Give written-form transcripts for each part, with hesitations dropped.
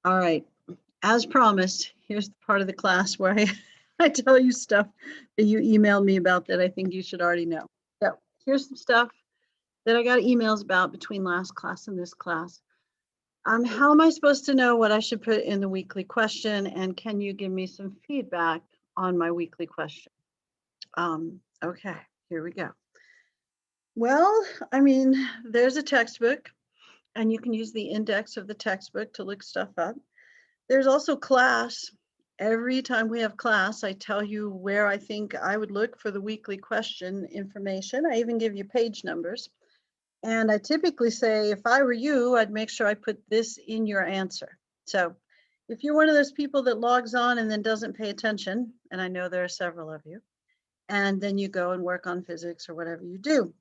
All right. As promised, here's the part of the class where I tell you stuff that you emailed me about that I think you should already know. So here's some stuff that I got emails about between last class and this class. How am I supposed to know what I should put in the weekly question? And can you give me some feedback on my weekly question? Okay, here we go. Well, I mean, there's a textbook, and you can use the index of the textbook to look stuff up. There's also class. Every time we have class, I tell you where I think I would look for the weekly question information. I even give you page numbers. And I typically say, if I were you, I'd make sure I put this in your answer. So if you're one of those people that logs on and then doesn't pay attention, and I know there are several of you, and then you go and work on physics or whatever you do,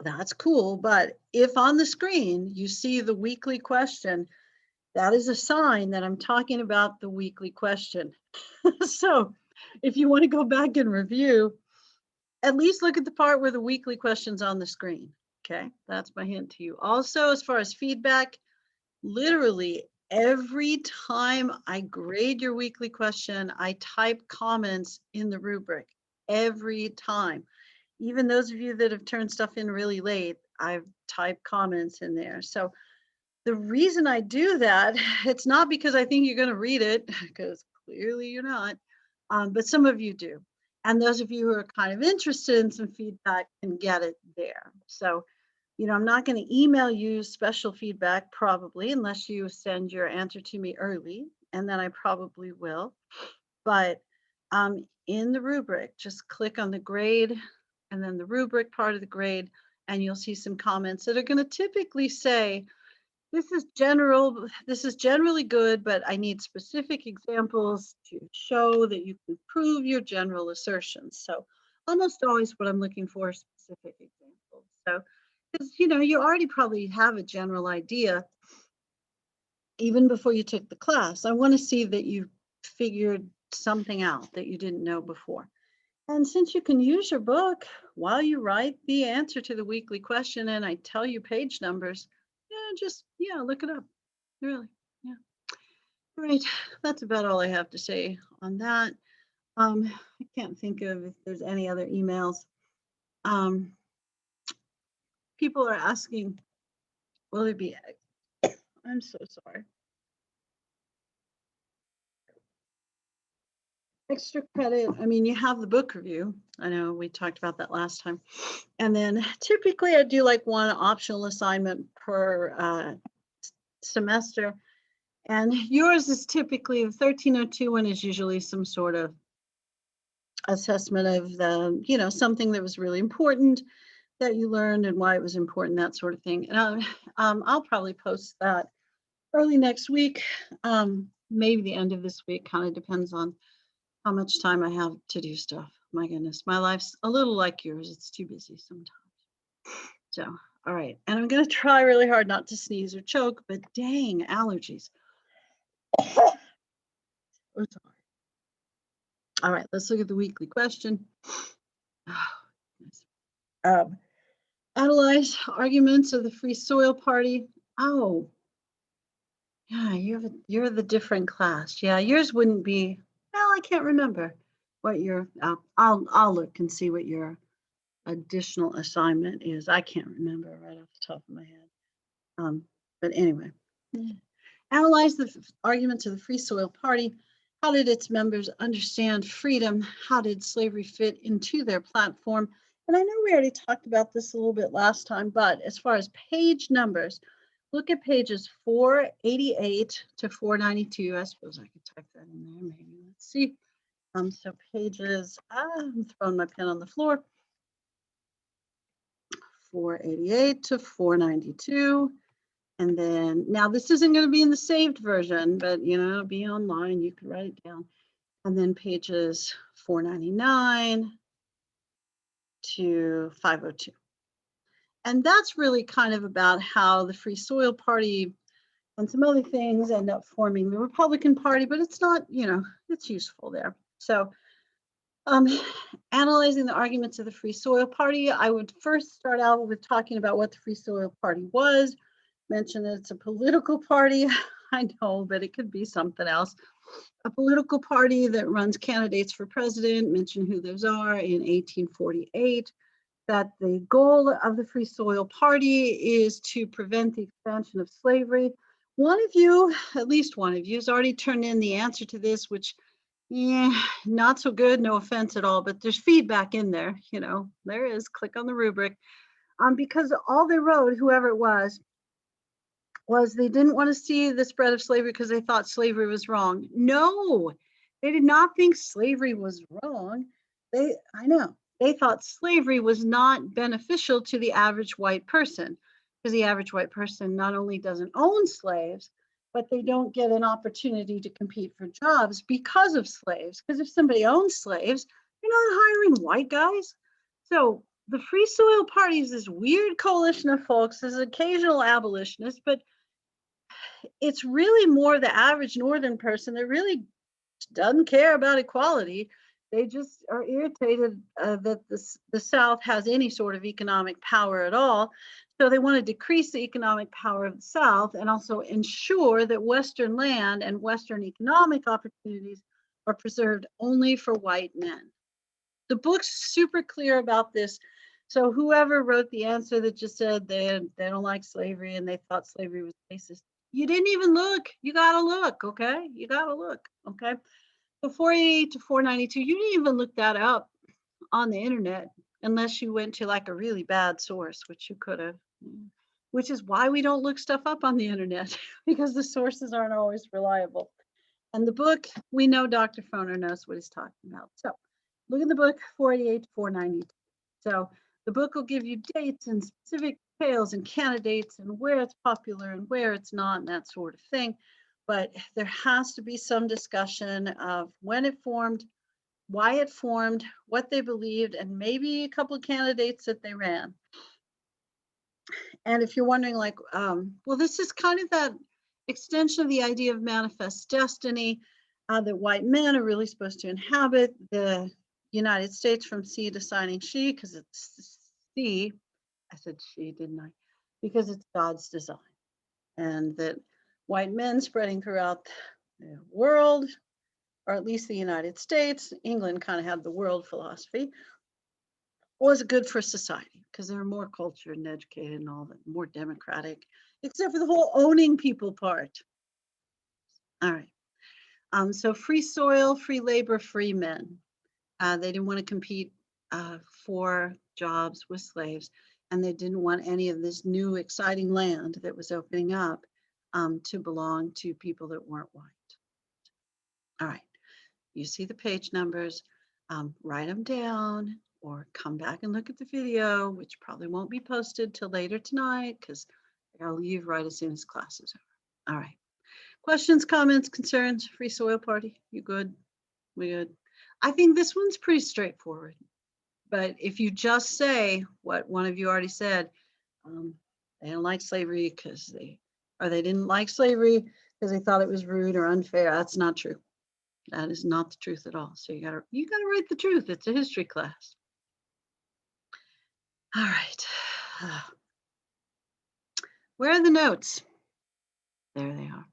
that's cool. But if on the screen you see the weekly question, that is a sign that I'm talking about the weekly question. So if you want to go back and review, at least look at the part where the weekly question's on the screen. Okay, that's my hint to you. Also, as far as feedback, literally every time I grade your weekly question, I type comments in the rubric every time. Even those of you that have turned stuff in really late, I've typed comments in there. So the reason I do that, it's not because I think you're going to read it, because clearly you're not, but some of you do. And those of you who are kind of interested in some feedback can get it there. So, I'm not going to email you special feedback probably unless you send your answer to me early, and then I probably will. But in the rubric, just click on the grade and then the rubric part of the grade, and you'll see some comments that are going to typically say, this is generally good, but I need specific examples to show that you can prove your general assertions. So almost always what I'm looking for are specific examples. So, because you already probably have a general idea even before you took the class. I want to see that you figured something out that you didn't know before. And since you can use your book while you write the answer to the weekly question and I tell you page numbers, just look it up. Really, yeah. All right, that's about all I have to say on that. I can't think of if there's any other emails. People are asking, will there be, I'm so sorry. Extra credit, I mean, you have the book review. I know we talked about that last time. And then typically I do like one optional assignment per semester. And yours is typically, the 1302 one is usually some sort of assessment of the, something that was really important that you learned and why it was important, that sort of thing. And I'll probably post that early next week, maybe the end of this week, kind of depends on how much time I have to do stuff. My goodness, my life's a little like yours. It's too busy sometimes. So, all right. And I'm going to try really hard not to sneeze or choke, but dang, allergies. Oh, sorry. All right, let's look at the weekly question. Analyze arguments of the Free Soil Party. Oh, yeah, you're the different class. Yeah, yours wouldn't be. Well, I can't remember what your. I'll look and see what your additional assignment is. I can't remember right off the top of my head. But anyway, analyze the arguments of the Free Soil Party. How did its members understand freedom? How did slavery fit into their platform? And I know we already talked about this a little bit last time, but as far as page numbers, look at pages 488 to 492. I suppose I could type that in there, maybe. Let's see. So pages, I'm throwing my pen on the floor. 488 to 492. And then, now this isn't going to be in the saved version, but it'll be online. You can write it down. And then pages 499 to 502. And that's really kind of about how the Free Soil Party and some other things end up forming the Republican Party, but it's not, it's useful there. So analyzing the arguments of the Free Soil Party, I would first start out with talking about what the Free Soil Party was, mention that it's a political party. I know, but it could be something else. A political party that runs candidates for president, mention who those are, in 1848, that the goal of the Free Soil Party is to prevent the expansion of slavery. One of you, at least one of you, has already turned in the answer to this, which, yeah, not so good, no offense at all, but there's feedback in there, you know, there is, click on the rubric. Because all they wrote, whoever it was they didn't want to see the spread of slavery because they thought slavery was wrong. No, they did not think slavery was wrong. I know, they thought slavery was not beneficial to the average white person, because the average white person not only doesn't own slaves, but they don't get an opportunity to compete for jobs because of slaves. Because if somebody owns slaves, you're not hiring white guys. So the Free Soil Party is this weird coalition of folks, there's occasional abolitionists, but it's really more the average Northern person that really doesn't care about equality. They just are irritated that the South has any sort of economic power at all. So they want to decrease the economic power of the South and also ensure that Western land and Western economic opportunities are preserved only for white men. The book's super clear about this. So whoever wrote the answer that just said they don't like slavery and they thought slavery was racist, you didn't even look. You gotta look, okay? You gotta look, okay? So 488 to 492, you didn't even look that up on the internet unless you went to like a really bad source, which you could have, which is why we don't look stuff up on the internet because the sources aren't always reliable. And the book, we know Dr. Foner knows what he's talking about. So look at the book 488 to 492. So the book will give you dates and specific details and candidates and where it's popular and where it's not and that sort of thing. But there has to be some discussion of when it formed, why it formed, what they believed, and maybe a couple of candidates that they ran. And if you're wondering like, well, this is kind of that extension of the idea of manifest destiny, that white men are really supposed to inhabit the United States from sea to shining sea, because it's sea. I said she, didn't I? Because it's God's design. And that white men spreading throughout the world, or at least the United States, England kind of had the world philosophy, was good for society because they were more cultured and educated and all that, more democratic, except for the whole owning people part. All right. So free soil, free labor, free men. They didn't want to compete for jobs with slaves, and they didn't want any of this new exciting land that was opening up to belong to people that weren't white. All right, you see the page numbers, write them down or come back and look at the video, which probably won't be posted till later tonight because I'll leave right as soon as class is over. All right. Questions, comments, concerns, Free Soil Party? You good? We good? I think this one's pretty straightforward. But if you just say what one of you already said, they don't like slavery because they didn't like slavery because they thought it was rude or unfair. That's not true. That is not the truth at all. So you gotta write the truth. It's a history class. All right. Where are the notes? There they are.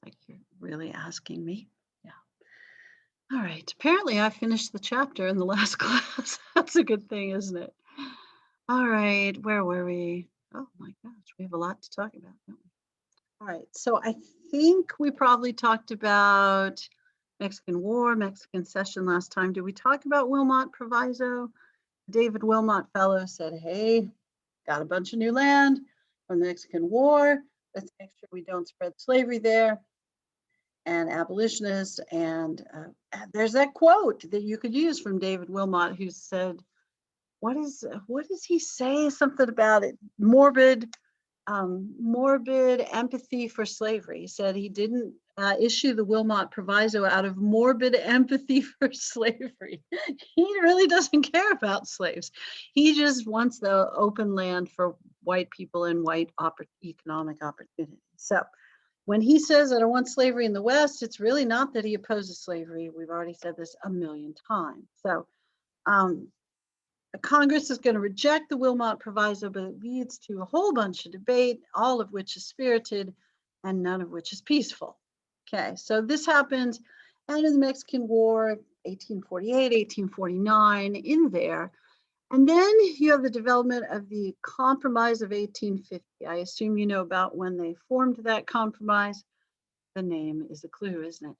Like you're really asking me. Yeah. All right. Apparently I finished the chapter in the last class. That's a good thing, isn't it? All right. Where were we? Oh my gosh, we have a lot to talk about, don't we? All right. So I think we probably talked about Mexican War, Mexican Cession last time. Did we talk about Wilmot Proviso? David Wilmot Fellow said, hey, got a bunch of new land from the Mexican War. Let's make sure we don't spread slavery there. And abolitionists. And there's that quote that you could use from David Wilmot, who said, what does he say? Something about it, morbid empathy for slavery. He said he didn't issue the Wilmot Proviso out of morbid empathy for slavery. He really doesn't care about slaves. He just wants the open land for white people and white economic opportunities. So when he says, I don't want slavery in the West, it's really not that he opposes slavery. We've already said this a million times. So Congress is going to reject the Wilmot Proviso, but it leads to a whole bunch of debate, all of which is spirited. and none of which is peaceful. Okay, so this happened end of the Mexican War, 1848, 1849, in there. And then you have the development of the Compromise of 1850. I assume you know about when they formed that compromise. The name is a clue, isn't it?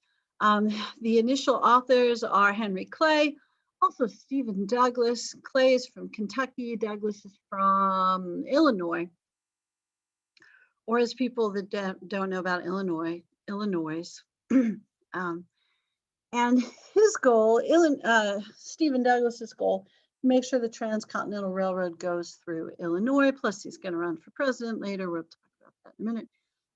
The initial authors are Henry Clay, also Stephen Douglas. Clay is from Kentucky, Douglas is from Illinois. Or as people that don't know about Illinois. And his goal, Stephen Douglas's goal, make sure the Transcontinental Railroad goes through Illinois, plus he's going to run for president later. We'll talk about that in a minute.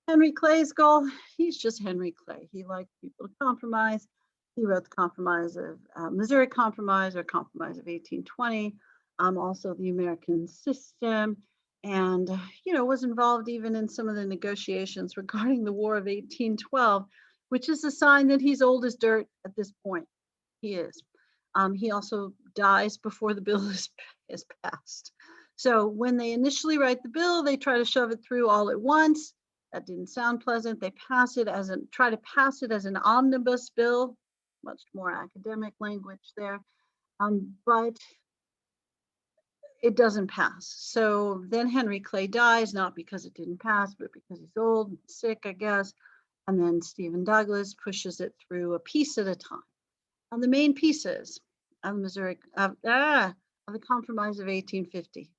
Henry Clay's goal, he's just Henry Clay. He liked people to compromise. He wrote the Compromise of Missouri Compromise, or Compromise of 1820, also the American System, and was involved even in some of the negotiations regarding the War of 1812, which is a sign that he's old as dirt at this point. He is. He also dies before the bill is passed. So when they initially write the bill, they try to shove it through all at once. That didn't sound pleasant. They try to pass it as an omnibus bill, much more academic language there, but it doesn't pass. So then Henry Clay dies, not because it didn't pass, but because he's old and sick, I guess. And then Stephen Douglas pushes it through a piece at a time. On the main pieces of the Compromise of 1850.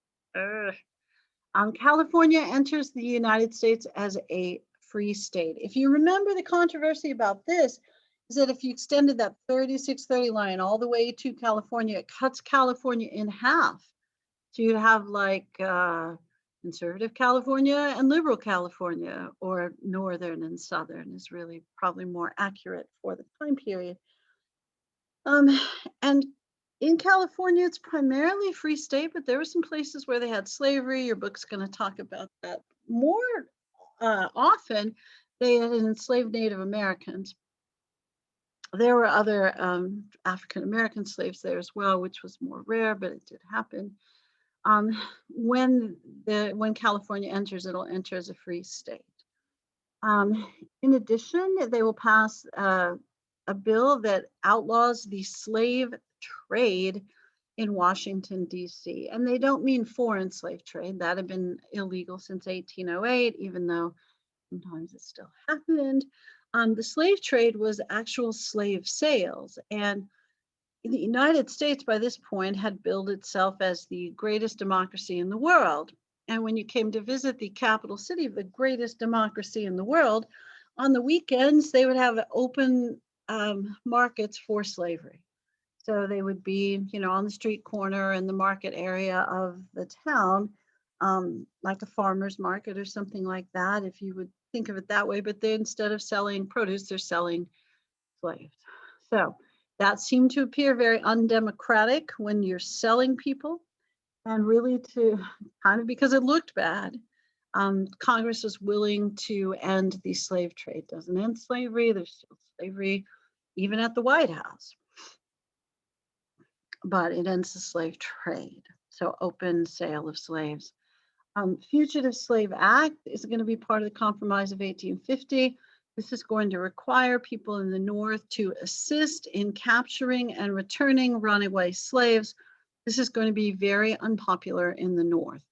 California enters the United States as a free state. If you remember, the controversy about this is that if you extended that 3630 line all the way to California, it cuts California in half. So you'd have like conservative California and liberal California, or northern and southern is really probably more accurate for the time period. And in California, it's primarily a free state, but there were some places where they had slavery. Your book's going to talk about that more often. They had enslaved Native Americans. There were other African American slaves there as well, which was more rare, but it did happen. When California enters, it'll enter as a free state. In addition, they will pass a bill that outlaws the slave trade in Washington, D.C. And they don't mean foreign slave trade. That had been illegal since 1808, even though sometimes it still happened. The slave trade was actual slave sales. And the United States, by this point, had billed itself as the greatest democracy in the world. And when you came to visit the capital city of the greatest democracy in the world, on the weekends, they would have open markets for slavery. So they would be, on the street corner in the market area of the town, like a farmer's market or something like that, if you would think of it that way. But they, instead of selling produce, they're selling slaves. So that seemed to appear very undemocratic when you're selling people, and really to kind of because it looked bad. Congress was willing to end the slave trade. Doesn't end slavery. There's still slavery even at the White House, but it ends the slave trade. So open sale of slaves. Fugitive Slave Act is going to be part of the Compromise of 1850. This is going to require people in the North to assist in capturing and returning runaway slaves. This is going to be very unpopular in the North.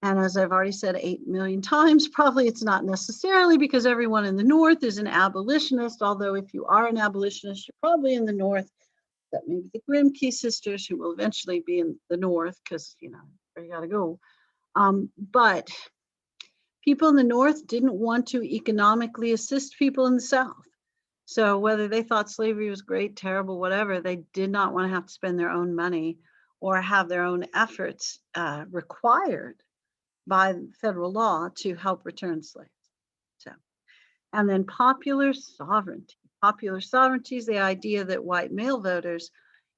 And as I've already said 8 million times, probably it's not necessarily because everyone in the North is an abolitionist, although if you are an abolitionist, you're probably in the North. That maybe the Grimke sisters, who will eventually be in the North, because, where you got to go. But people in the North didn't want to economically assist people in the South. So whether they thought slavery was great, terrible, whatever, they did not want to have to spend their own money or have their own efforts required by federal law to help return slaves. So, and then popular sovereignty. Popular sovereignty is the idea that white male voters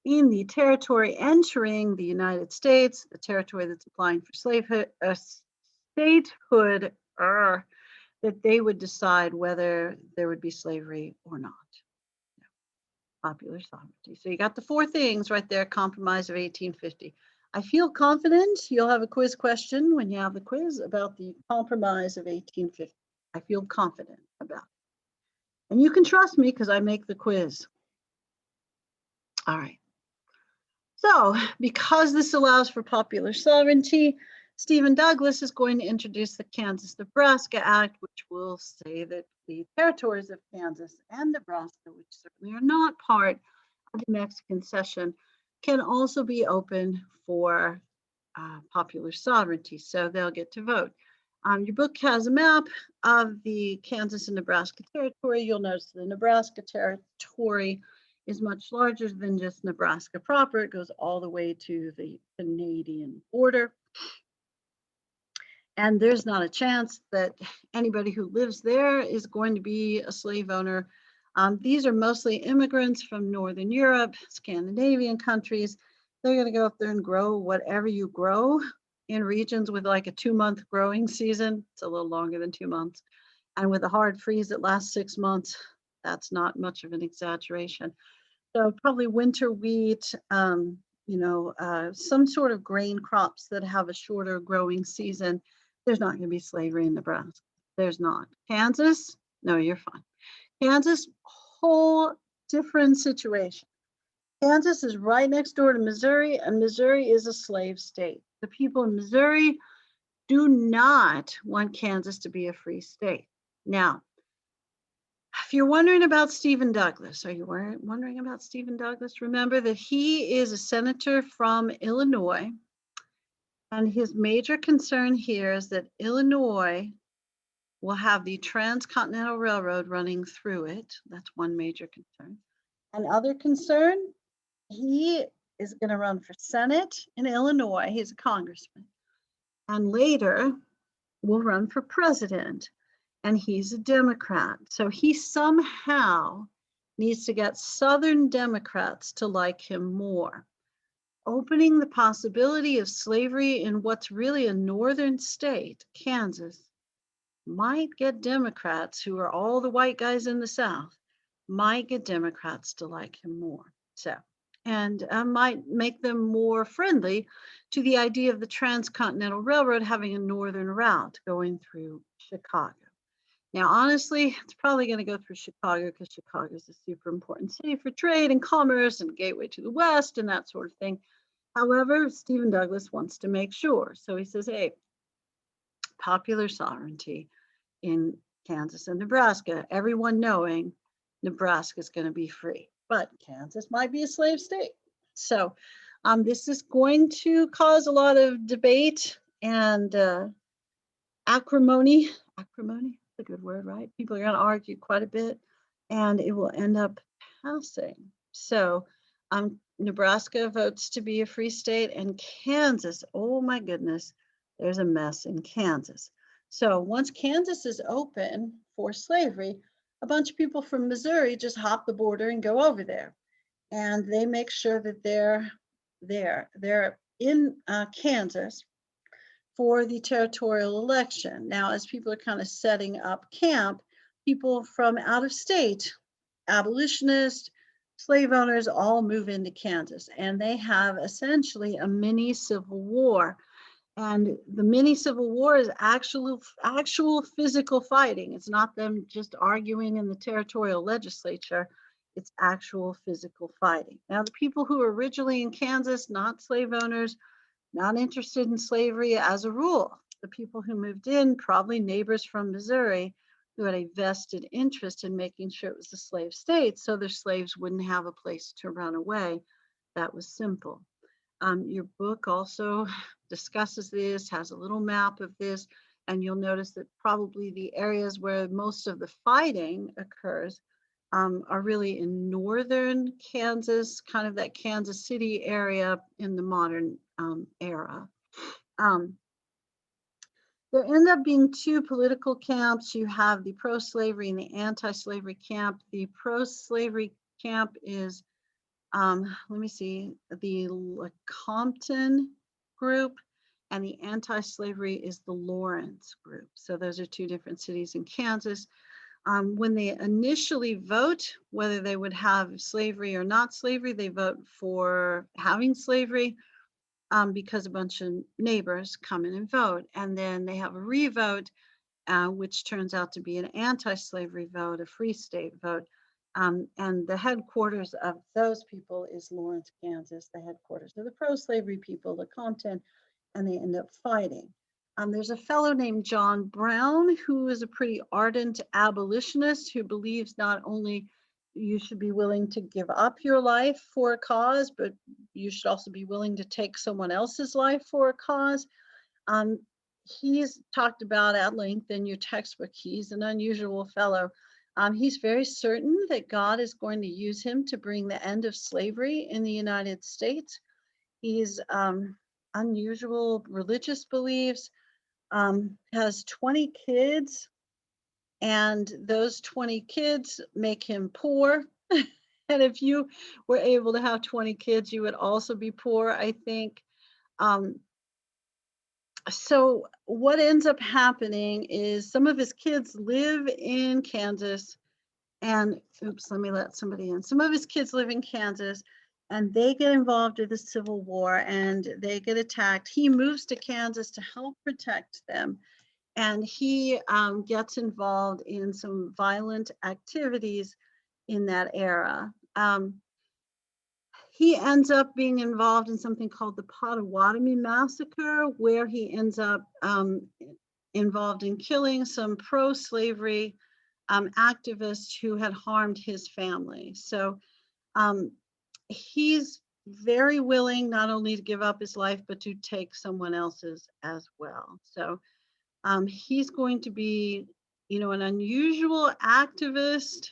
in the territory entering the United States, the territory that's applying for statehood, that they would decide whether there would be slavery or not. Popular sovereignty. So you got the 4 things right there, Compromise of 1850. I feel confident you'll have a quiz question when you have the quiz about the Compromise of 1850. I feel confident about it. And you can trust me because I make the quiz. All right. So because this allows for popular sovereignty, Stephen Douglas is going to introduce the Kansas-Nebraska Act, which will say that the territories of Kansas and Nebraska, which certainly are not part of the Mexican cession, can also be open for popular sovereignty. So they'll get to vote. Your book has a map of the Kansas and Nebraska territory. You'll notice the Nebraska territory is much larger than just Nebraska proper. It goes all the way to the Canadian border. And there's not a chance that anybody who lives there is going to be a slave owner. These are mostly immigrants from Northern Europe, Scandinavian countries. They're going to go up there and grow whatever you grow in regions with like a 2-month growing season. It's a little longer than 2 months. And with a hard freeze that lasts 6 months, that's not much of an exaggeration. So probably winter wheat, some sort of grain crops that have a shorter growing season. There's not going to be slavery in Nebraska. There's not. Kansas, no, you're fine. Kansas, whole different situation. Kansas is right next door to Missouri, and Missouri is a slave state. The people in Missouri do not want Kansas to be a free state. Now, if you're wondering about Stephen Douglas, are you wondering about Stephen Douglas? Remember that he is a senator from Illinois, and his major concern here is that Illinois will have the Transcontinental Railroad running through it. That's one major concern. Another concern, he is going to run for Senate in Illinois. He's a congressman. And later will run for president. And he's a Democrat. So he somehow needs to get Southern Democrats to like him more. Opening the possibility of slavery in what's really a northern state, Kansas, might get Democrats, who are all the white guys in the South, might get Democrats to like him more. So, and might make them more friendly to the idea of the Transcontinental Railroad having a northern route going through Chicago. Now, honestly, it's probably going to go through Chicago because Chicago is a super important city for trade and commerce and gateway to the West and that sort of thing. However, Stephen Douglas wants to make sure. So he says, hey, popular sovereignty in Kansas and Nebraska, everyone knowing Nebraska is going to be free, but Kansas might be a slave state. So this is going to cause a lot of debate and acrimony. Acrimony, a good word, right? People are going to argue quite a bit, and it will end up passing. So Nebraska votes to be a free state, and Kansas, oh my goodness, there's a mess in Kansas. So once Kansas is open for slavery, a bunch of people from Missouri just hop the border and go over there. And they make sure that they're there. They're in Kansas for the territorial election. Now, as people are kind of setting up camp, people from out of state, abolitionists, slave owners, all move into Kansas, and they have essentially a mini civil war. And the mini civil war is actual physical fighting. It's not them just arguing in the territorial legislature. It's actual physical fighting. Now, the people who were originally in Kansas, not slave owners, not interested in slavery as a rule. The people who moved in, probably neighbors from Missouri, who had a vested interest in making sure it was a slave state so their slaves wouldn't have a place to run away. That was simple. Your book also discusses this, has a little map of this, and you'll notice that probably the areas where most of the fighting occurs are really in northern Kansas, kind of that Kansas City area in the modern era. There end up being two political camps. You have the pro-slavery and the anti-slavery camp. The pro-slavery camp is, let me see, the Compton group, and the anti-slavery is the Lawrence group. So those are two different cities in Kansas. When they initially vote whether they would have slavery or not slavery, they vote for having slavery because a bunch of neighbors come in and vote. And then they have a revote which turns out to be an anti-slavery vote, a free state vote. And the headquarters of those people is Lawrence, Kansas, the headquarters of the pro-slavery people, the Compton, and they end up fighting. There's a fellow named John Brown who is a pretty ardent abolitionist who believes not only you should be willing to give up your life for a cause, but you should also be willing to take someone else's life for a cause. He's talked about at length in your textbook. He's an unusual fellow. He's very certain that God is going to use him to bring the end of slavery in the United States. He's unusual religious beliefs, has 20 kids, and those 20 kids make him poor. And if you were able to have 20 kids, you would also be poor, I think. So what ends up happening is some of his kids live in Kansas and, oops, let me let somebody in. Some of his kids live in Kansas and they get involved in the Civil War and they get attacked. He moves to Kansas to help protect them. And he gets involved in some violent activities in that era. He ends up being involved in something called the Potawatomi Massacre, where he ends up involved in killing some pro-slavery activists who had harmed his family. So he's very willing not only to give up his life, but to take someone else's as well. So he's going to be, you know, an unusual activist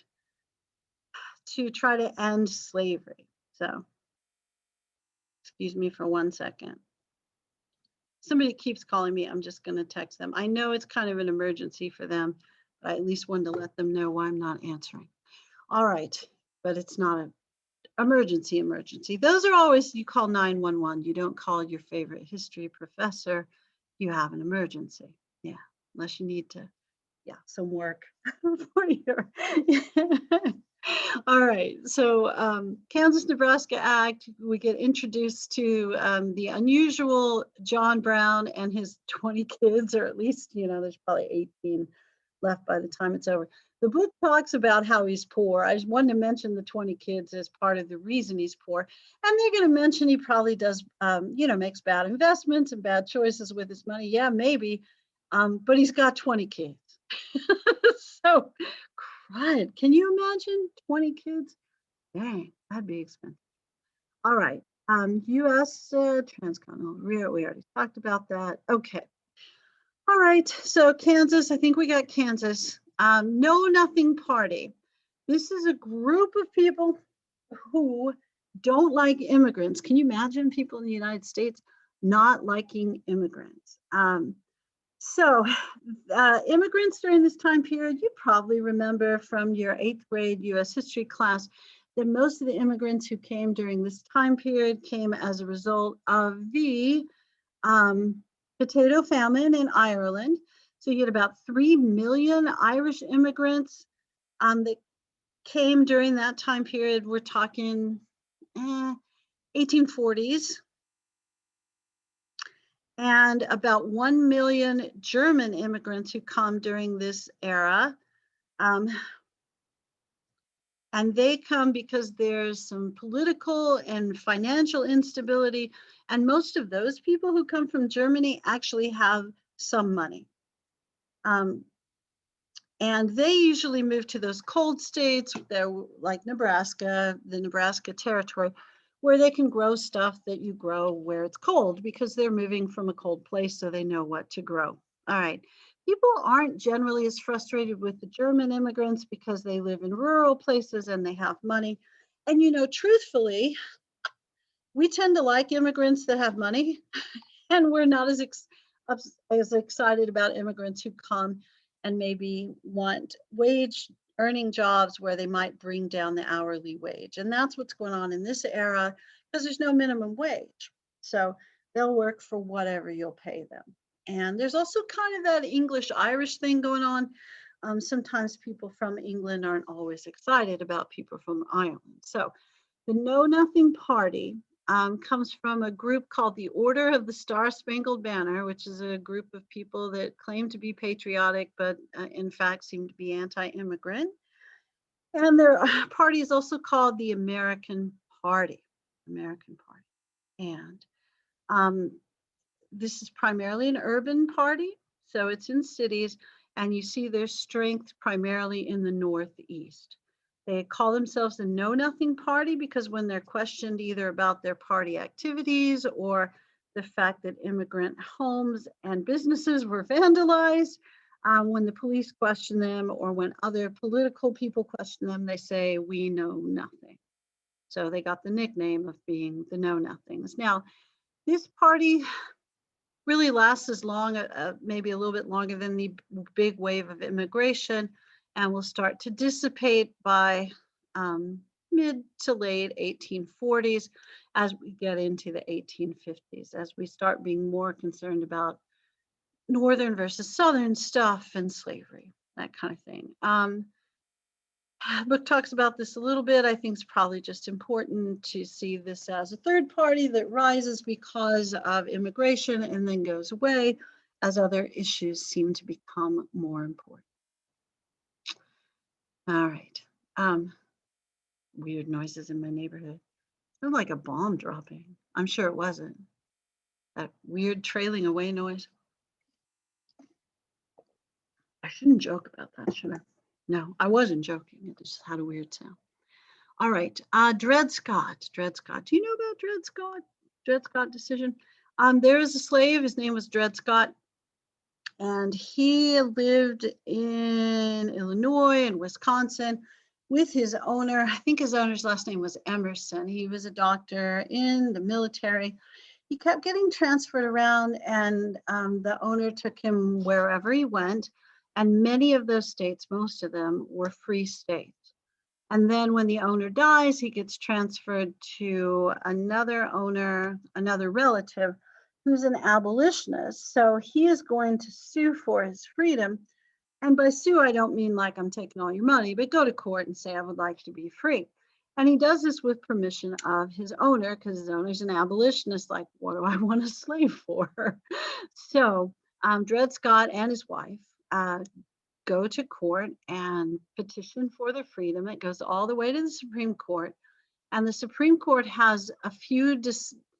to try to end slavery. So excuse me for 1 second. Somebody keeps calling me. I'm just going to text them. I know it's kind of an emergency for them, but I at least wanted to let them know why I'm not answering. All right, but it's not an emergency. Those are always, you call 911. You don't call your favorite history professor. You have an emergency. Yeah, unless you need to, yeah, some work for your. All right, so Kansas-Nebraska Act, we get introduced to the unusual John Brown and his 20 kids, or at least, you know, there's probably 18 left by the time it's over. The book talks about how he's poor. I just wanted to mention the 20 kids as part of the reason he's poor. And they're going to mention he probably does, you know, makes bad investments and bad choices with his money. Yeah, maybe, but he's got 20 kids. So, right. Can you imagine 20 kids? Dang, that'd be expensive. All right. U.S. Transcontinental, we already talked about that. Okay. All right. So Kansas, I think we got Kansas. Know Nothing Party. This is a group of people who don't like immigrants. Can you imagine people in the United States not liking immigrants? So immigrants during this time period, you probably remember from your 8th grade US history class that most of the immigrants who came during this time period came as a result of the potato famine in Ireland. So you had about 3 million Irish immigrants that came during that time period. We're talking 1840s. And about 1 million German immigrants who come during this era. And they come because there's some political and financial instability. And most of those people who come from Germany actually have some money. And they usually move to those cold states, like Nebraska, the Nebraska Territory, where they can grow stuff that you grow where it's cold because they're moving from a cold place, so they know what to grow. All right. People aren't generally as frustrated with the German immigrants because they live in rural places and they have money. And, you know, truthfully, we tend to like immigrants that have money, and we're not as excited about immigrants who come and maybe want wage earning jobs where they might bring down the hourly wage. And that's what's going on in this era because there's no minimum wage. So they'll work for whatever you'll pay them. And there's also kind of that English-Irish thing going on. Sometimes people from England aren't always excited about people from Ireland. So the Know Nothing Party comes from a group called the Order of the Star-Spangled Banner, which is a group of people that claim to be patriotic, but in fact seem to be anti-immigrant. And their party is also called the American Party. American Party. And this is primarily an urban party, so it's in cities, and you see their strength primarily in the Northeast. They call themselves the Know Nothing Party because when they're questioned either about their party activities or the fact that immigrant homes and businesses were vandalized, when the police question them or when other political people question them, they say, "We know nothing." So they got the nickname of being the Know Nothings. Now, this party really lasts as long, maybe a little bit longer than the big wave of immigration, and will start to dissipate by mid to late 1840s as we get into the 1850s, as we start being more concerned about Northern versus Southern stuff and slavery, that kind of thing. The book talks about this a little bit. I think it's probably just important to see this as a third party that rises because of immigration and then goes away as other issues seem to become more important. All right. Weird noises in my neighborhood. Sounded like a bomb dropping. I'm sure it wasn't. That weird trailing away noise. I shouldn't joke about that, should I? No, I wasn't joking. It just had a weird sound. All right, Dred Scott. Dred Scott. Do you know about Dred Scott? Dred Scott decision. There is a slave. His name was Dred Scott, and he lived in Illinois and Wisconsin with his owner. I think his owner's last name was Emerson. He was a doctor in the military. He kept getting transferred around, and the owner took him wherever he went. And many of those states, most of them, were free states. And then when the owner dies, he gets transferred to another owner, another relative, who's an abolitionist. So he is going to sue for his freedom. And by sue, I don't mean like I'm taking all your money, but go to court and say, I would like to be free. And he does this with permission of his owner, because his owner's an abolitionist. Like, what do I want a slave for? So Dred Scott and his wife go to court and petition for their freedom. It goes all the way to the Supreme Court. And the Supreme Court has a few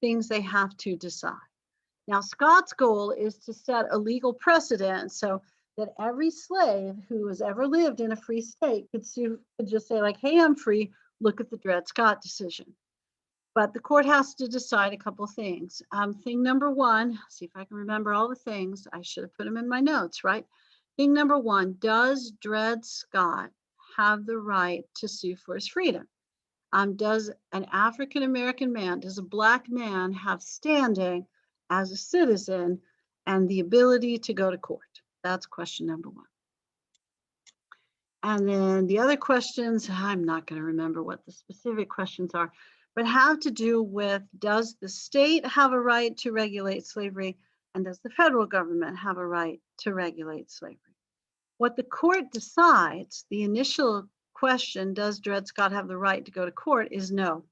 things they have to decide. Now, Scott's goal is to set a legal precedent so that every slave who has ever lived in a free state could just say like, hey, I'm free, look at the Dred Scott decision. But the court has to decide a couple of things. Thing number one, see if I can remember all the things. I should have put them in my notes, right? Thing number one, does Dred Scott have the right to sue for his freedom? Does an African-American man, does a Black man have standing as a citizen and the ability to go to court? That's question number one. And then the other questions, I'm not going to remember what the specific questions are, but have to do with, does the state have a right to regulate slavery? And does the federal government have a right to regulate slavery? What the court decides, the initial question, does Dred Scott have the right to go to court, is no.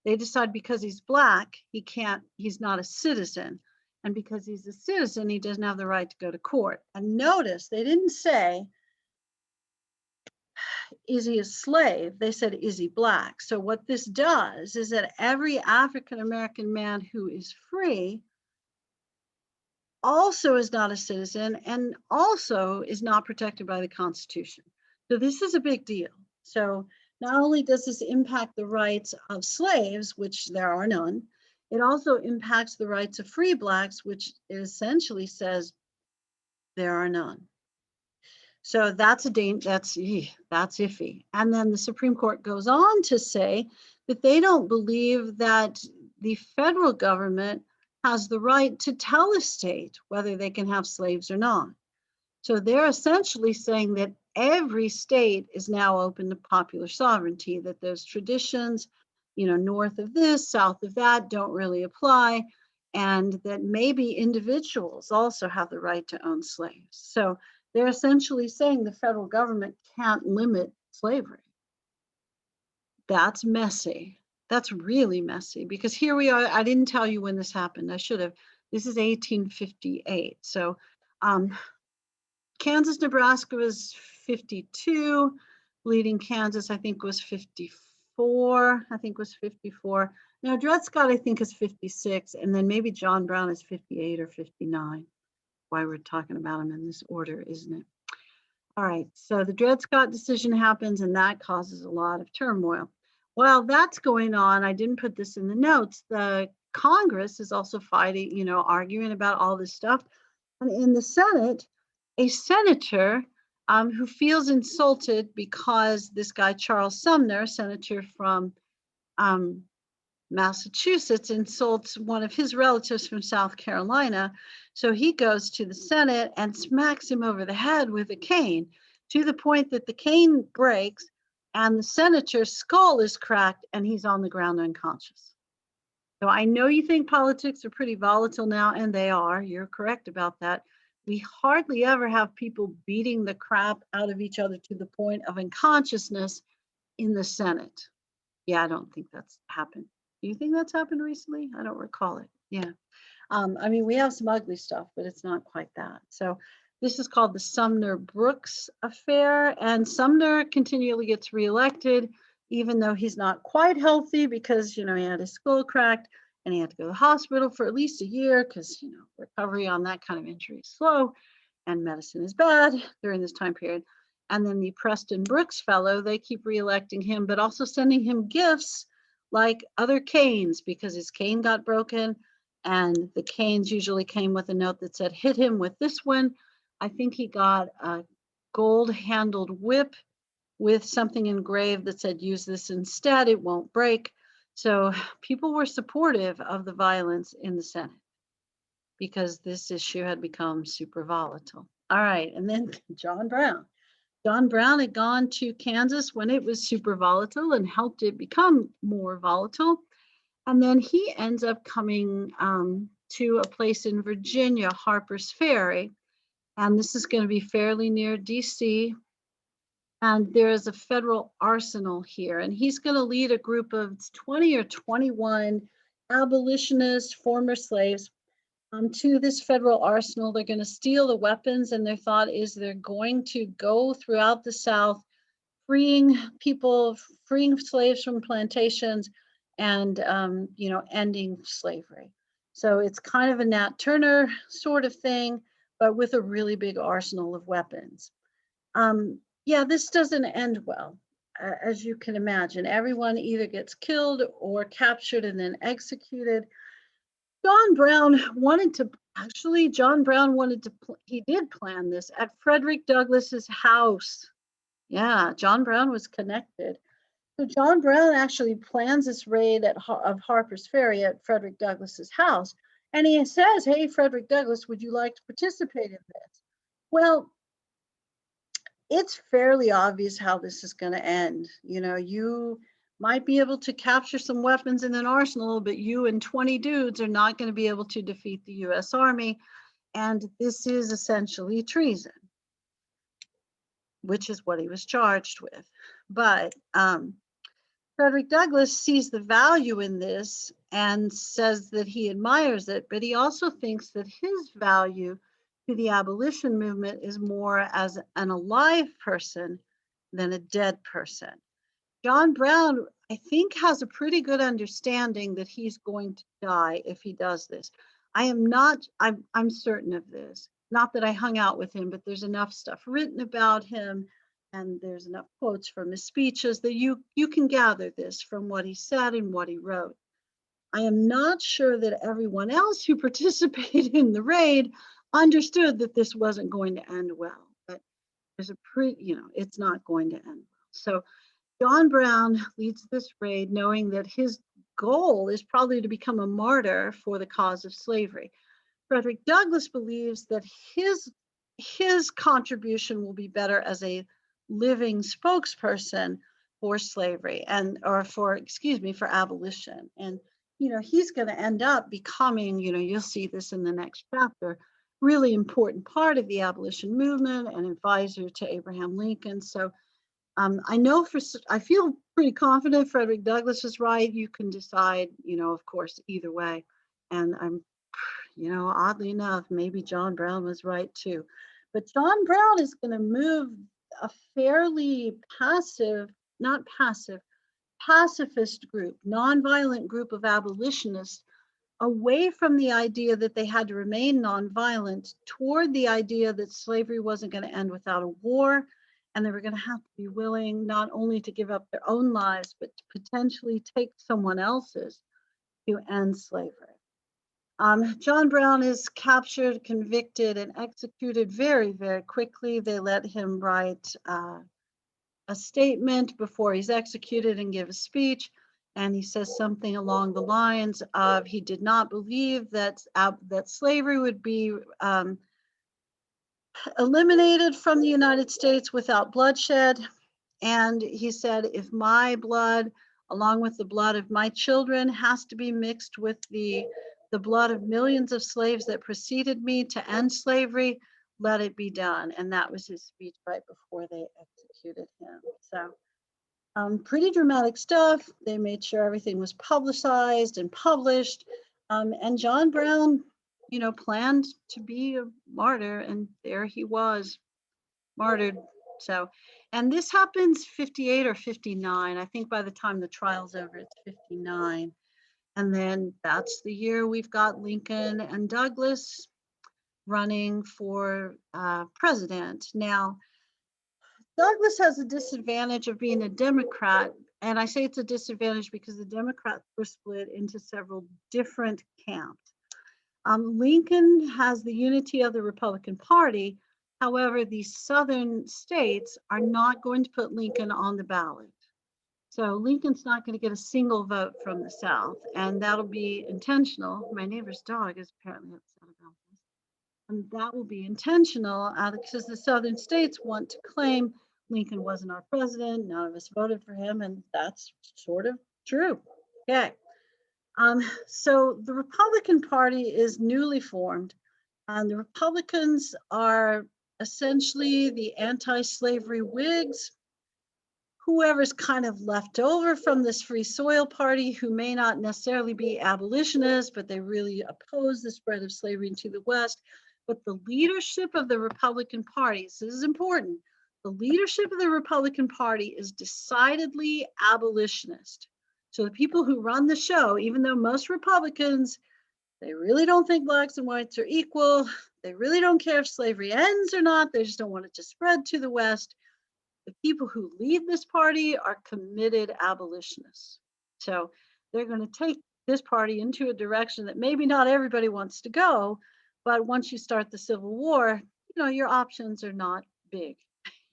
They decide because he's Black, he's not a citizen. And because he's a citizen, he doesn't have the right to go to court. And notice, they didn't say, is he a slave? They said, is he Black? So what this does is that every African-American man who is free also is not a citizen and also is not protected by the Constitution. So this is a big deal. So not only does this impact the rights of slaves, which there are none, it also impacts the rights of free Blacks, which essentially says there are none. So that's iffy. And then the Supreme Court goes on to say that they don't believe that the federal government has the right to tell a state whether they can have slaves or not. So they're essentially saying that every state is now open to popular sovereignty, that those traditions, north of this, south of that, don't really apply, and that maybe individuals also have the right to own slaves. So they're essentially saying the federal government can't limit slavery. That's messy. That's really messy because here we are. I didn't tell you when this happened. I should have. This is 1858. So Kansas, Nebraska was 52. Bleeding Kansas, I think, was 54. I think was 54. Now Dred Scott, I think, is 56. And then maybe John Brown is 58 or 59. Why we're talking about them in this order, isn't it? All right, so the Dred Scott decision happens and that causes a lot of turmoil. While that's going on, I didn't put this in the notes, the Congress is also fighting, arguing about all this stuff. And in the Senate, a senator who feels insulted because this guy, Charles Sumner, senator from Massachusetts, insults one of his relatives from South Carolina. So he goes to the Senate and smacks him over the head with a cane to the point that the cane breaks and the senator's skull is cracked and he's on the ground unconscious. So I know you think politics are pretty volatile now, and they are. You're correct about that. We hardly ever have people beating the crap out of each other to the point of unconsciousness in the Senate. Yeah, I don't think that's happened. Do you think that's happened recently? I don't recall it. Yeah. I mean, we have some ugly stuff, but it's not quite that. So this is called the Sumner-Brooks affair, and Sumner continually gets reelected, even though he's not quite healthy because, he had his skull cracked and he had to go to the hospital for at least a year because, recovery on that kind of injury is slow and medicine is bad during this time period. And then the Preston Brooks fellow, they keep reelecting him, but also sending him gifts like other canes because his cane got broken. And the canes usually came with a note that said, hit him with this one. I think he got a gold handled whip with something engraved that said, use this instead, it won't break. So people were supportive of the violence in the Senate because this issue had become super volatile. All right, and then John Brown. John Brown had gone to Kansas when it was super volatile and helped it become more volatile. And then he ends up coming to a place in Virginia, Harper's Ferry. And this is going to be fairly near DC. And there is a federal arsenal here. And he's going to lead a group of 20 or 21 abolitionists, former slaves, to this federal arsenal. They're going to steal the weapons, and their thought is they're going to go throughout the South, freeing people, freeing slaves from plantations, and ending slavery. So it's kind of a Nat Turner sort of thing, but with a really big arsenal of weapons. Yeah, this doesn't end well, as you can imagine. Everyone either gets killed or captured and then executed. John Brown wanted to he did plan this at Frederick Douglass's house. Yeah, John Brown was connected. So John Brown actually plans this raid of Harper's Ferry at Frederick Douglass's house. And he says, hey, Frederick Douglass, would you like to participate in this? Well, it's fairly obvious how this is going to end. You might be able to capture some weapons in an arsenal, but you and 20 dudes are not going to be able to defeat the US Army. And this is essentially treason, which is what he was charged with. But Frederick Douglass sees the value in this and says that he admires it, but he also thinks that his value to the abolition movement is more as an alive person than a dead person. John Brown, I think, has a pretty good understanding that he's going to die if he does this. I'm certain of this. Not that I hung out with him, but there's enough stuff written about him and there's enough quotes from his speeches that you can gather this from what he said and what he wrote. I am not sure that everyone else who participated in the raid understood that this wasn't going to end well, but there's it's not going to end well. So John Brown leads this raid knowing that his goal is probably to become a martyr for the cause of slavery. Frederick Douglass believes that his contribution will be better as a living spokesperson for slavery for abolition. And he's going to end up becoming, you'll see this in the next chapter, really important part of the abolition movement, an advisor to Abraham Lincoln. So I feel pretty confident Frederick Douglass is right. You can decide, of course, either way. And oddly enough, maybe John Brown was right too. But John Brown is going to move a fairly not passive, pacifist group, nonviolent group of abolitionists away from the idea that they had to remain nonviolent toward the idea that slavery wasn't going to end without a war, and they were going to have to be willing not only to give up their own lives, but to potentially take someone else's to end slavery. John Brown is captured, convicted, and executed very, very quickly. They let him write a statement before he's executed and give a speech. And he says something along the lines of he did not believe that slavery would be eliminated from the United States without bloodshed. And he said, if my blood, along with the blood of my children, has to be mixed with the blood of millions of slaves that preceded me to end slavery, let it be done. And that was his speech right before they executed him. So pretty dramatic stuff. They made sure everything was publicized and published. And John Brown, planned to be a martyr, and there he was, martyred. So, and this happens 58 or 59. I think by the time the trial's over, it's 59. And then that's the year we've got Lincoln and Douglas running for president. Now, Douglas has a disadvantage of being a Democrat. And I say it's a disadvantage because the Democrats were split into several different camps. Lincoln has the unity of the Republican Party. However, the southern states are not going to put Lincoln on the ballot. So Lincoln's not going to get a single vote from the South, and that'll be intentional. My neighbor's dog is apparently upset about this. And that will be intentional because the southern states want to claim Lincoln wasn't our president, none of us voted for him, and that's sort of true. Okay. So the Republican Party is newly formed, and the Republicans are essentially the anti-slavery Whigs, whoever's kind of left over from this Free Soil Party, who may not necessarily be abolitionists, but they really oppose the spread of slavery into the West. But the leadership of the Republican Party, this is important, the leadership of the Republican Party is decidedly abolitionist. So the people who run the show, even though most Republicans, they really don't think blacks and whites are equal, they really don't care if slavery ends or not, they just don't want it to spread to the West. The people who lead this party are committed abolitionists. So they're going to take this party into a direction that maybe not everybody wants to go, but once you start the Civil War, your options are not big.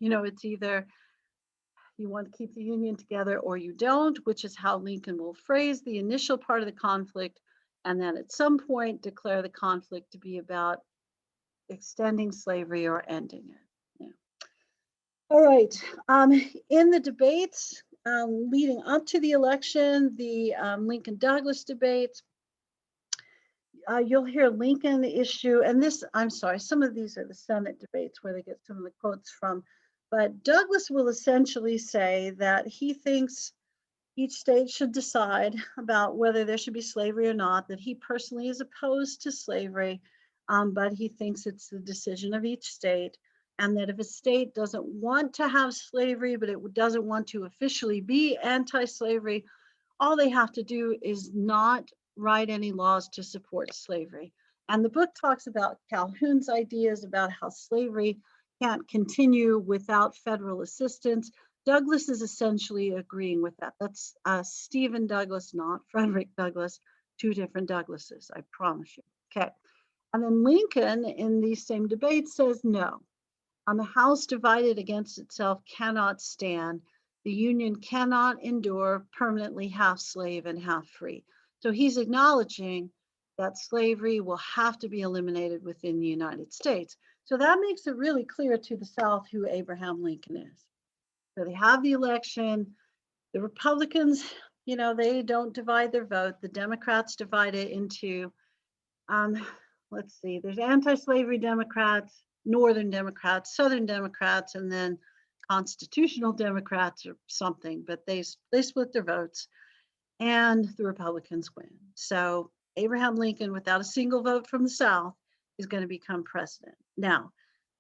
It's either you want to keep the Union together or you don't, which is how Lincoln will phrase the initial part of the conflict, and then at some point declare the conflict to be about extending slavery or ending it. All right, in the debates leading up to the election, the Lincoln-Douglas debates, you'll hear Lincoln issue, and this, I'm sorry, some of these are the Senate debates where they get some of the quotes from, but Douglas will essentially say that he thinks each state should decide about whether there should be slavery or not, that he personally is opposed to slavery, but he thinks it's the decision of each state. And that if a state doesn't want to have slavery, but it doesn't want to officially be anti-slavery, all they have to do is not write any laws to support slavery. And the book talks about Calhoun's ideas about how slavery can't continue without federal assistance. Douglas is essentially agreeing with that. That's Stephen Douglas, not Frederick Douglass, two different Douglasses, I promise you. Okay. And then Lincoln in these same debates says no. The house divided against itself cannot stand. The Union cannot endure permanently half slave and half free. So he's acknowledging that slavery will have to be eliminated within the United States. So that makes it really clear to the South who Abraham Lincoln is. So they have the election. The Republicans, they don't divide their vote. The Democrats divide it into, let's see, there's anti-slavery Democrats, Northern Democrats, Southern Democrats, and then constitutional Democrats or something, but they split their votes and the Republicans win. So Abraham Lincoln, without a single vote from the South, is going to become president. Now,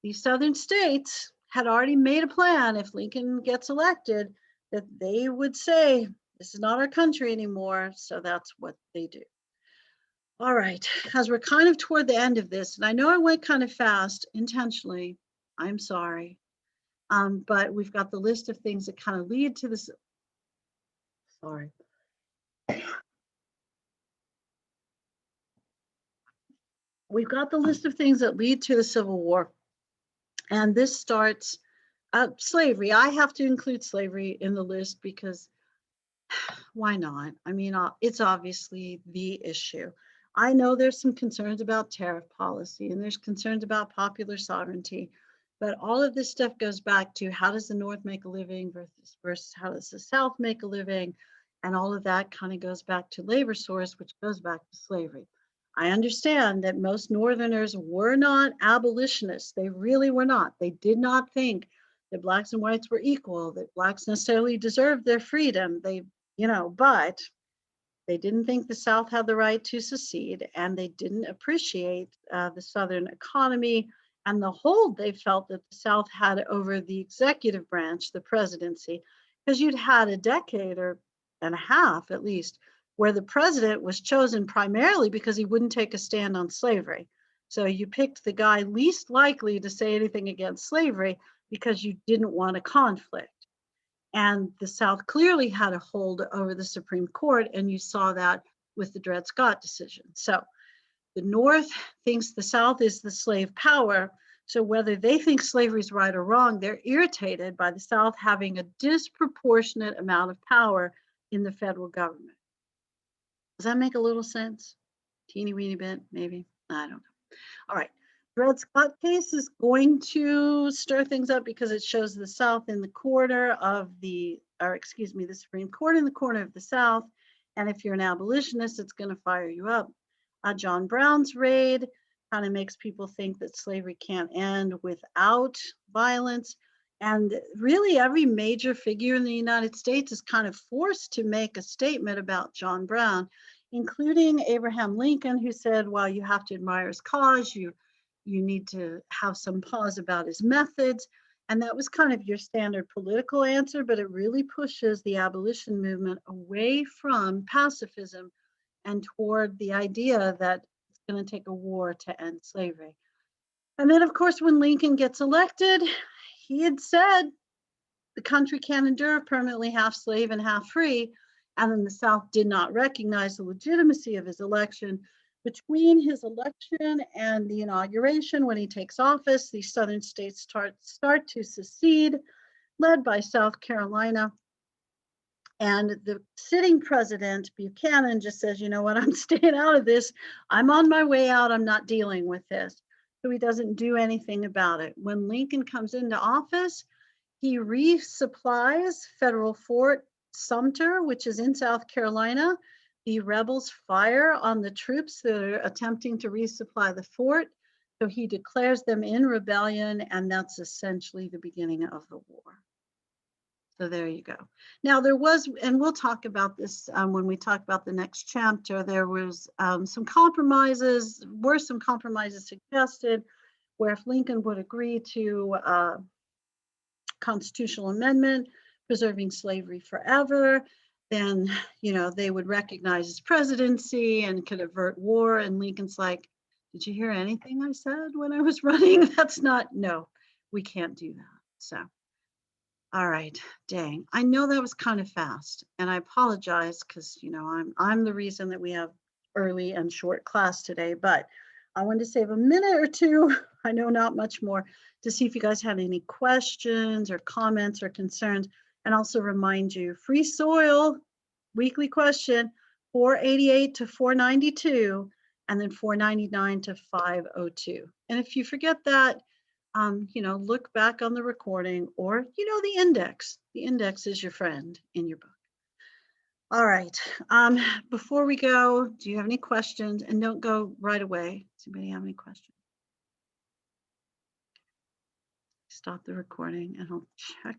these southern states had already made a plan if Lincoln gets elected that they would say, this is not our country anymore. So that's what they do. All right, as we're kind of toward the end of this, and I know I went kind of fast intentionally, I'm sorry. But we've got the list of things that kind of lead to this. Sorry. We've got the list of things that lead to the Civil War. And this starts slavery. I have to include slavery in the list because why not? I mean, it's obviously the issue. I know there's some concerns about tariff policy and there's concerns about popular sovereignty, but all of this stuff goes back to how does the North make a living versus how does the South make a living? And all of that kind of goes back to labor source, which goes back to slavery. I understand that most Northerners were not abolitionists. They really were not. They did not think that blacks and whites were equal, that blacks necessarily deserved their freedom. But they didn't think the South had the right to secede, and they didn't appreciate the Southern economy and the hold they felt that the South had over the executive branch, the presidency, because you'd had a decade and a half at least where the president was chosen primarily because he wouldn't take a stand on slavery. So you picked the guy least likely to say anything against slavery because you didn't want a conflict. And the South clearly had a hold over the Supreme Court, and you saw that with the Dred Scott decision. So the North thinks the South is the slave power. So whether they think slavery is right or wrong, they're irritated by the South having a disproportionate amount of power in the federal government. Does that make a little sense? Teeny weeny bit, maybe? I don't know. All right. Dred Scott case is going to stir things up because it shows the South in the corner of the Supreme Court in the corner of the South. And if you're an abolitionist, it's going to fire you up. John Brown's raid kind of makes people think that slavery can't end without violence. And really every major figure in the United States is kind of forced to make a statement about John Brown, including Abraham Lincoln, who said, well, you have to admire his cause, you need to have some pause about his methods. And that was kind of your standard political answer, but it really pushes the abolition movement away from pacifism and toward the idea that it's going to take a war to end slavery. And then, of course, when Lincoln gets elected, he had said the country can't endure permanently half slave and half free. And then the South did not recognize the legitimacy of his election. Between his election and the inauguration, when he takes office, these southern states start to secede, led by South Carolina. And the sitting president, Buchanan, just says, you know what, I'm staying out of this. I'm on my way out. I'm not dealing with this. So he doesn't do anything about it. When Lincoln comes into office, he resupplies federal Fort Sumter, which is in South Carolina. The rebels fire on the troops that are attempting to resupply the fort. So he declares them in rebellion, and that's essentially the beginning of the war. So there you go. Now there was, and we'll talk about this when we talk about the next chapter, there was some compromises suggested where if Lincoln would agree to constitutional amendment preserving slavery forever, then, they would recognize his presidency and could avert war. And Lincoln's like, did you hear anything I said when I was running? No, we can't do that. So. All right, dang. I know that was kind of fast, and I apologize because, I'm the reason that we have early and short class today, but I wanted to save a minute or two, I know not much more, to see if you guys had any questions or comments or concerns, and also remind you, free soil, weekly question, 488 to 492, and then 499 to 502. And if you forget that, look back on the recording or, the index. The index is your friend in your book. All right. Before we go, do you have any questions? And don't go right away. Does anybody have any questions? Stop the recording and I'll check